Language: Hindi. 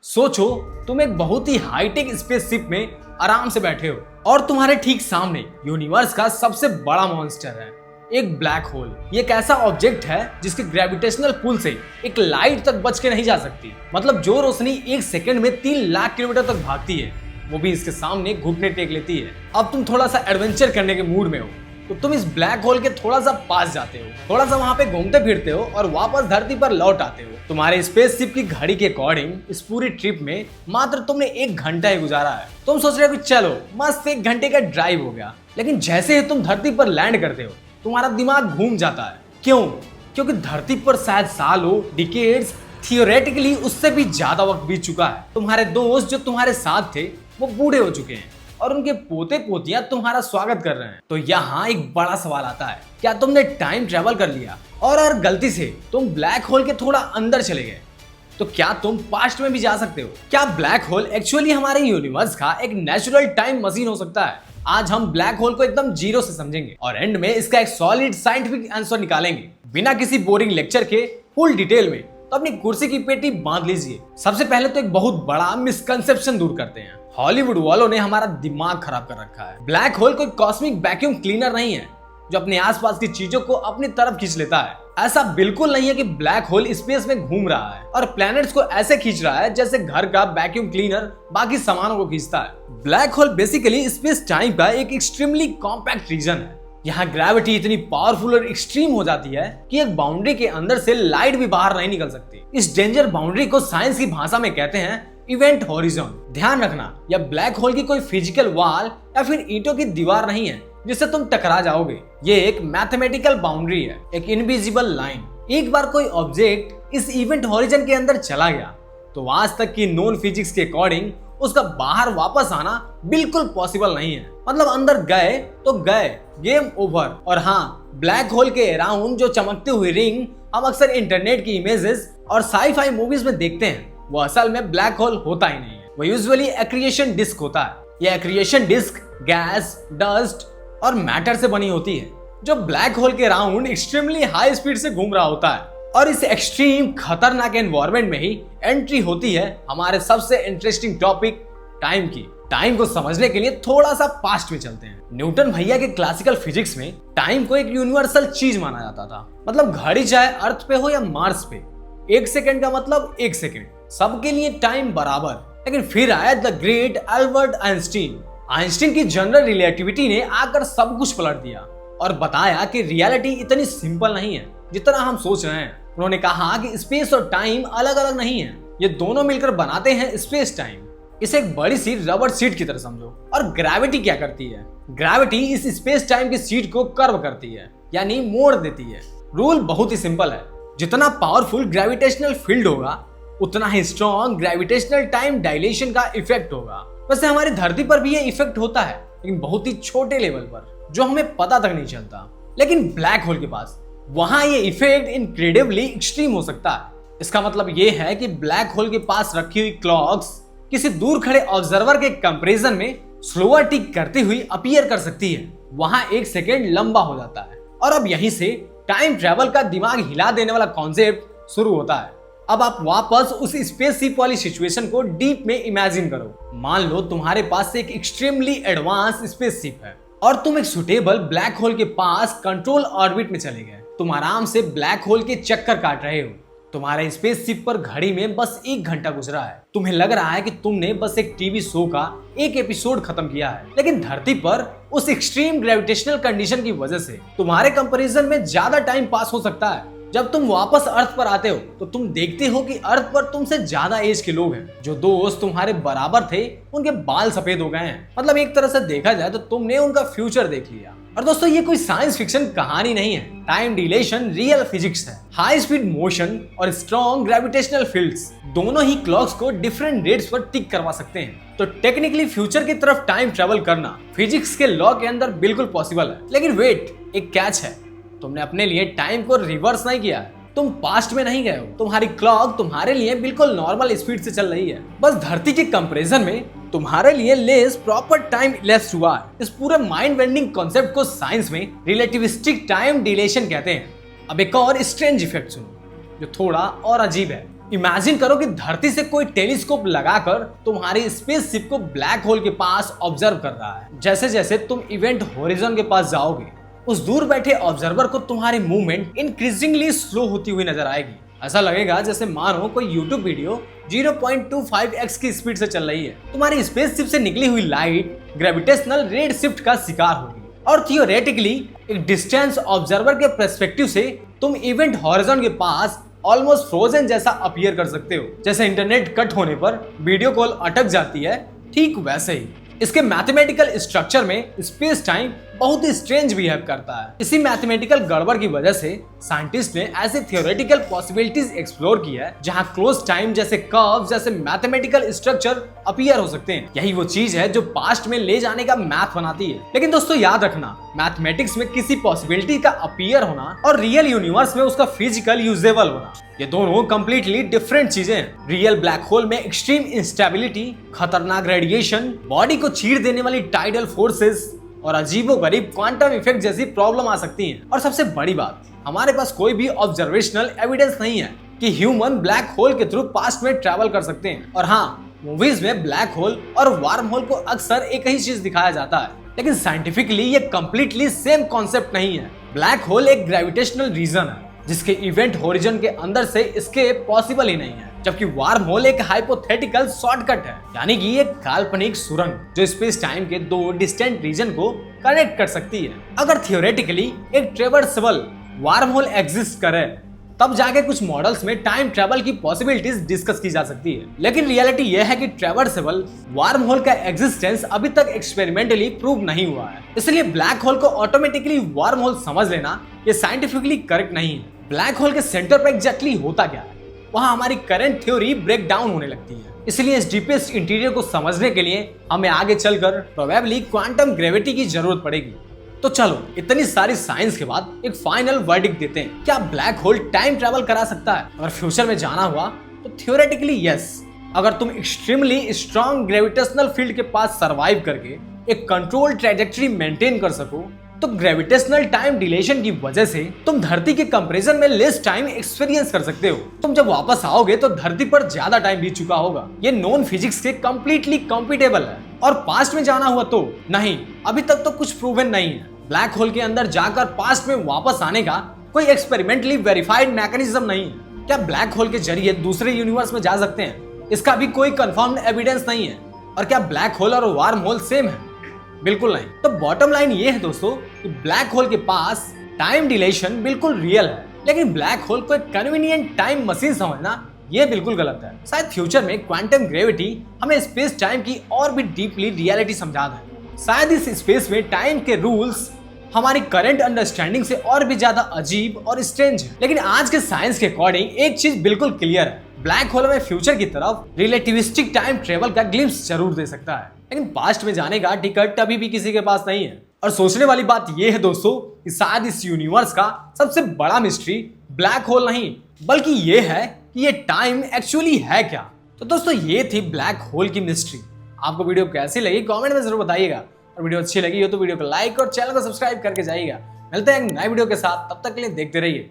सोचो तुम एक बहुत ही हाईटेक स्पेसशिप में आराम से बैठे हो और तुम्हारे ठीक सामने यूनिवर्स का सबसे बड़ा मॉन्स्टर है, एक ब्लैक होल। ये एक ऐसा ऑब्जेक्ट है जिसके ग्रेविटेशनल पुल से एक लाइट तक बच के नहीं जा सकती। मतलब जो रोशनी एक सेकंड में 3 लाख किलोमीटर तक भागती है, वो भी इसके सामने घुटने टेक लेती है। अब तुम थोड़ा सा एडवेंचर करने के मूड में हो तो तुम इस ब्लैक होल के थोड़ा सा पास जाते हो, थोड़ा सा वहां पे घूमते फिरते हो और वापस धरती पर लौट आते हो। तुम्हारे स्पेसशिप की घड़ी के अकॉर्डिंग इस पूरी ट्रिप में मात्र तुमने 1 घंटा ही गुजारा है। तुम सोच रहे हो कि चलो मस्त 1 घंटे का ड्राइव हो गया, लेकिन जैसे ही तुम धरती पर लैंड करते हो तुम्हारा दिमाग घूम जाता है। क्यों? क्योंकि धरती पर शायद सालों, डिकेड्स, थियोरेटिकली उससे भी ज्यादा वक्त बीत चुका है। तुम्हारे दोस्त जो तुम्हारे साथ थे वो बूढ़े हो चुके हैं और उनके पोते पोतियां तुम्हारा स्वागत कर रहे हैं। तो यहाँ एक बड़ा सवाल आता है, क्या तुमने टाइम ट्रेवल कर लिया और अगर गलती से तुम ब्लैक होल के थोड़ा अंदर चले गए तो क्या तुम पास्ट में भी जा सकते हो? क्या ब्लैक होल एक्चुअली हमारे यूनिवर्स का एक नेचुरल टाइम मशीन हो सकता है? आज हम ब्लैक होल को एकदम जीरो से समझेंगे और एंड में इसका एक सॉलिड साइंटिफिक आंसर निकालेंगे बिना किसी बोरिंग लेक्चर के, फुल डिटेल में। तो अपनी कुर्सी की पेटी बांध लीजिए। सबसे पहले तो एक बहुत बड़ा मिसकंसेप्शन दूर करते हैं। हॉलीवुड वालों ने हमारा दिमाग खराब कर रखा है। ब्लैक होल कोई कॉस्मिक वैक्यूम क्लीनर नहीं है जो अपने आसपास की चीजों को अपनी तरफ खींच लेता है। ऐसा बिल्कुल नहीं है कि ब्लैक होल स्पेस में घूम रहा है और प्लैनेट्स को ऐसे खींच रहा है जैसे घर का वैक्यूम क्लीनर बाकी सामानों को खींचता है। Black hole basically space time का एक एक्सट्रीमली कॉम्पैक्ट रीजन है। यहाँ ग्रेविटी इतनी पावरफुल और एक्सट्रीम हो जाती है कि एक बाउंड्री के अंदर से लाइट भी बाहर नहीं निकल सकती। इस डेंजर बाउंड्री को साइंस की भाषा में कहते हैं इवेंट हॉरिजॉन। ध्यान रखना, यह ब्लैक होल की कोई फिजिकल वॉल या फिर ईंटों की दीवार नहीं है जिससे तुम टकरा जाओगे। ये एक मैथमेटिकल बाउंड्री है, एक इनविजिबल लाइन। एक बार कोई ऑब्जेक्ट इस इवेंट हॉरिजॉन के अंदर चला गया तो आज तक की नॉन फिजिक्स के अकॉर्डिंग उसका बाहर वापस आना बिल्कुल पॉसिबल नहीं है। मतलब अंदर गए तो गए, गेम ओवर। और हाँ, ब्लैक होल के अराउंड जो चमकती हुई रिंग हम अक्सर इंटरनेट की इमेजेस और साई-फाई मूवीज में देखते हैं, वो असल में ब्लैक होल होता ही नहीं है। वो यूजुअली एक्रिएशन डिस्क होता है। यह एक्रिएशन डिस्क गैस, डस्ट और मैटर से बनी होती है जो ब्लैक होल के अराउंड एक्सट्रीमली हाई स्पीड से घूम रहा होता है। और इस एक्सट्रीम खतरनाक एनवायरनमेंट में ही एंट्री होती है हमारे सबसे इंटरेस्टिंग टॉपिक टाइम की। टाइम को समझने के लिए थोड़ा सा पास्ट में चलते हैं। न्यूटन भैया के क्लासिकल फिजिक्स में टाइम को एक यूनिवर्सल चीज माना जाता था। मतलब घड़ी चाहे अर्थ पे हो या मार्स पे, 1 सेकंड का मतलब 1 सेकंड, सबके लिए टाइम बराबर। लेकिन फिर आया the great Albert Einstein. Einstein की जनरल रिलेटिविटी ने आकर सब कुछ पलट दिया और बताया कि रियलिटी इतनी सिंपल नहीं है जितना हम सोच रहे हैं। उन्होंने कहा कि स्पेस और टाइम अलग अलग नहीं है, ये दोनों मिलकर बनाते हैं स्पेस टाइम। इसे एक बड़ी सी रबर सीट की तरह समझो। और ग्रेविटी क्या करती है? ग्रेविटी इस स्पेस टाइम की सीट को कर्व करती है, यानी मोड़ देती है। रूल बहुत ही सिंपल है, जितना पावरफुल ग्रेविटेशनल फील्ड होगा उतना ही स्ट्रॉन्ग ग्रेविटेशनल टाइम डायलेशन का इफेक्ट होगा। वैसे हमारी धरती पर भी ये इफेक्ट होता है, लेकिन बहुत ही छोटे लेवल पर जो हमें पता तक नहीं चलता। लेकिन ब्लैक होल के पास वहां ये इफेक्ट इनक्रेडिबली एक्सट्रीम हो सकता है। इसका मतलब ये है कि ब्लैक होल के पास रखी हुई क्लॉक्स किसी दूर खड़े ऑब्जर्वर के कंपैरिजन में स्लोअर टिक करती हुई अपीयर कर सकती है। वहां 1 सेकेंड लंबा हो जाता है। और अब यहीं से टाइम ट्रेवल का दिमाग हिला देने वाला कॉन्सेप्ट शुरू होता है। अब आप वापस उस स्पेसशिप वाली सिचुएशन को डीप में इमेजिन करो। मान लो तुम्हारे पास एक एक्सट्रीमली एडवांस स्पेसशिप है और तुम एक सुटेबल ब्लैक होल के पास कंट्रोल ऑर्बिट में चले गए। तुम आराम से ब्लैक होल के चक्कर काट रहे हो। तुम्हारे स्पेसशिप पर घड़ी में बस 1 घंटा गुजरा है। तुम्हें लग रहा है कि तुमने बस एक टीवी शो का एक एपिसोड खत्म किया है। लेकिन धरती पर उस एक्सट्रीम ग्रेविटेशनल कंडीशन की वजह से तुम्हारे कंपैरिजन में ज्यादा टाइम पास हो सकता है। जब तुम वापस अर्थ पर आते हो तो तुम देखते हो कि अर्थ पर तुमसे ज्यादा एज के लोग हैं। जो दोस्त तुम्हारे बराबर थे उनके बाल सफेद हो गए हैं। मतलब एक तरह से देखा जाए तो तुमने उनका फ्यूचर देख लिया। और दोस्तों, ये कोई साइंस फिक्शन कहानी नहीं है। टाइम डिलेशन रियल फिजिक्स है। हाई स्पीड मोशन और स्ट्रॉन्ग ग्रेविटेशनल फील्ड्स दोनों ही क्लॉक्स को डिफरेंट रेट्स पर टिक करवा सकते हैं। तो टेक्निकली फ्यूचर की तरफ टाइम ट्रेवल करना फिजिक्स के लॉ के अंदर बिल्कुल पॉसिबल है। लेकिन वेट, एक कैच है। तुमने अपने लिए टाइम को रिवर्स नहीं किया है। तुम पास्ट में नहीं गए हो। तुम्हारी क्लॉक तुम्हारे लिए बिल्कुल नॉर्मल स्पीड से चल रही है। बस धरती के कंपैरिजन में तुम्हारे लिए लेस प्रॉपर टाइम लेस हुआ है। इस पूरे माइंड बेंडिंग कॉन्सेप्ट को साइंस में रिलेटिविस्टिक टाइम डिलेशन कहते हैं। अब एक और स्ट्रेंज इफेक्ट सुनो जो थोड़ा और अजीब है। इमेजिन करो कि धरती से कोई टेलीस्कोप लगाकर तुम्हारी स्पेसशिप को ब्लैक होल के पास ऑब्जर्व कर रहा है। जैसे जैसे तुम इवेंट होरिजन के पास जाओगे, उस दूर बैठे ऑब्जर्वर को तुम्हारी मूवमेंट इंक्रीजिंगली स्लो होती हुई नजर आएगी। ऐसा लगेगा जैसे मानो कोई YouTube वीडियो 0.25x की स्पीड से चल रही है। तुम्हारी स्पेसशिप से निकली हुई लाइट ग्रेविटेशनल रेड शिफ्ट का शिकार होगी और थियोरेटिकली एक डिस्टेंस ऑब्जर्वर के पर्सपेक्टिव से तुम इवेंट हॉरिजन के पास ऑलमोस्ट फ्रोजन जैसा अपीयर कर सकते हो। जैसे इंटरनेट कट होने पर वीडियो कॉल अटक जाती है, ठीक वैसे ही इसके मैथमेटिकल स्ट्रक्चर में स्पेस टाइम बहुत ही स्ट्रेंज बिहेव करता है। इसी मैथमेटिकल गड़बड़ की वजह से साइंटिस्ट ने ऐसे थियोरेटिकल पॉसिबिलिटीज एक्सप्लोर की है जहां क्लोज टाइम जैसे कर्व जैसे मैथमेटिकल स्ट्रक्चर अपीयर हो सकते हैं। यही वो चीज है जो पास्ट में ले जाने का मैथ बनाती है। लेकिन दोस्तों याद रखना, मैथमेटिक्स में किसी पॉसिबिलिटी का अपीयर होना और रियल यूनिवर्स में उसका फिजिकल यूजेबल होना, ये दोनों कंप्लीटली डिफरेंट चीजें हैं। रियल ब्लैक होल में एक्सट्रीम इंस्टेबिलिटी, खतरनाक रेडिएशन, बॉडी को चीर देने वाली टाइडल फोर्सेस और अजीबोगरीब क्वांटम इफेक्ट जैसी प्रॉब्लम आ सकती हैं। और सबसे बड़ी बात, हमारे पास कोई भी ऑब्जर्वेशनल एविडेंस नहीं है कि ह्यूमन ब्लैक होल के थ्रू पास्ट में ट्रैवल कर सकते हैं। और हाँ, मूवीज में ब्लैक होल और वार्म होल को अक्सर एक ही चीज दिखाया जाता है, लेकिन साइंटिफिकली ये कंप्लीटली सेम कॉन्सेप्ट नहीं है। ब्लैक होल एक ग्रेविटेशनल रीजन है जिसके इवेंट होरिजन के अंदर से एस्केप पॉसिबल ही नहीं है, जबकि वार्म होल एक हाइपोथेटिकल शॉर्टकट है, यानी कि एक काल्पनिक सुरंग जो स्पेस टाइम के दो डिस्टेंट रीजन को कनेक्ट कर सकती है। अगर थियोरेटिकली एक ट्रेवर्सेबल वार्म होल एग्जिस्ट करे, तब जाके कुछ मॉडल्स में टाइम ट्रेवल की पॉसिबिलिटीज डिस्कस की जा सकती है। लेकिन रियलिटी यह है कि ट्रेवर्सेबल वार्म होल का एग्जिस्टेंस अभी तक एक्सपेरिमेंटली प्रूव नहीं हुआ है। इसलिए ब्लैक होल को ऑटोमेटिकली वार्म होल समझ लेना ये साइंटिफिकली करेक्ट नहीं है। ब्लैक होल के सेंटर पर एग्जैक्टली होता क्या है, वहां हमारी करंट थ्योरी ब्रेक डाउन होने लगती है। इसलिए इस डीपेस्ट इंटीरियर को समझने के लिए हमें आगे चलकर प्रोबेबली क्वांटम ग्रेविटी की जरूरत पड़ेगी। तो चलो, इतनी सारी साइंस के बाद एक फाइनल वर्डिक्ट देते हैं। क्या ब्लैक होल टाइम ट्रैवल करा सकता है? अगर फ्यूचर में जाना हुआ तो थियोरेटिकली यस। अगर तुम एक्सट्रीमली स्ट्रॉन्ग ग्रेविटेशनल फील्ड के पास सरवाइव करके एक कंट्रोल ट्रैजेक्टरी मेंटेन कर सको, तो ग्रेविटेशनल टाइम डिलेशन की वजह से तुम धरती के कंपैरिजन में लेस टाइम एक्सपीरियंस कर सकते हो। तुम जब वापस आओगे तो धरती पर ज्यादा टाइम बीत चुका होगा। ये नॉन फिजिक्स के कंप्लीटली कॉम्पिटेबल है। और पास्ट में जाना हुआ तो नहीं, अभी तक तो कुछ प्रूवन नहीं है। ब्लैक होल के अंदर जाकर पास्ट में वापस आने का कोई एक्सपेरिमेंटली वेरीफाइड मैकेनिज्म नहीं है। क्या ब्लैक होल के जरिए दूसरे यूनिवर्स में जा सकते हैं? इसका भी कोई कंफर्म्ड एविडेंस नहीं है। और क्या ब्लैक होल और वार्म होल सेम है? बिल्कुल नहीं। तो बॉटम लाइन ये है दोस्तों कि ब्लैक होल के पास टाइम डिलेशन बिल्कुल रियल है, लेकिन ब्लैक होल को एक कन्वीनियंट टाइम मशीन समझना ये बिल्कुल गलत है। शायद फ्यूचर में क्वांटम ग्रेविटी हमें स्पेस टाइम की और भी डीपली रियलिटी समझा दे। शायद इस स्पेस में टाइम के रूल्स हमारी करंट अंडरस्टैंडिंग से और भी ज्यादा अजीब और स्ट्रेंज है। लेकिन आज के साइंस के अकॉर्डिंग एक चीज बिल्कुल क्लियर है, ब्लैक होल में फ्यूचर की तरफ रिलेटिविस्टिक टाइम ट्रेवल का ग्लिम्स जरूर दे सकता है, लेकिन पास्ट में जाने का टिकट अभी भी किसी के पास नहीं है। और सोचने वाली बात यह है दोस्तों कि शायद इस यूनिवर्स का सबसे बड़ा मिस्ट्री ब्लैक होल नहीं, बल्कि यह है कि ये टाइम एक्चुअली है क्या। तो दोस्तों ये थी ब्लैक होल की मिस्ट्री। आपको वीडियो कैसी लगी कमेंट में जरूर बताइएगा, और वीडियो अच्छी लगी हो तो वीडियो को लाइक और चैनल को सब्सक्राइब करके जाइएगा। मिलते हैं एक नए वीडियो के साथ, तब तक के लिए देखते रहिए।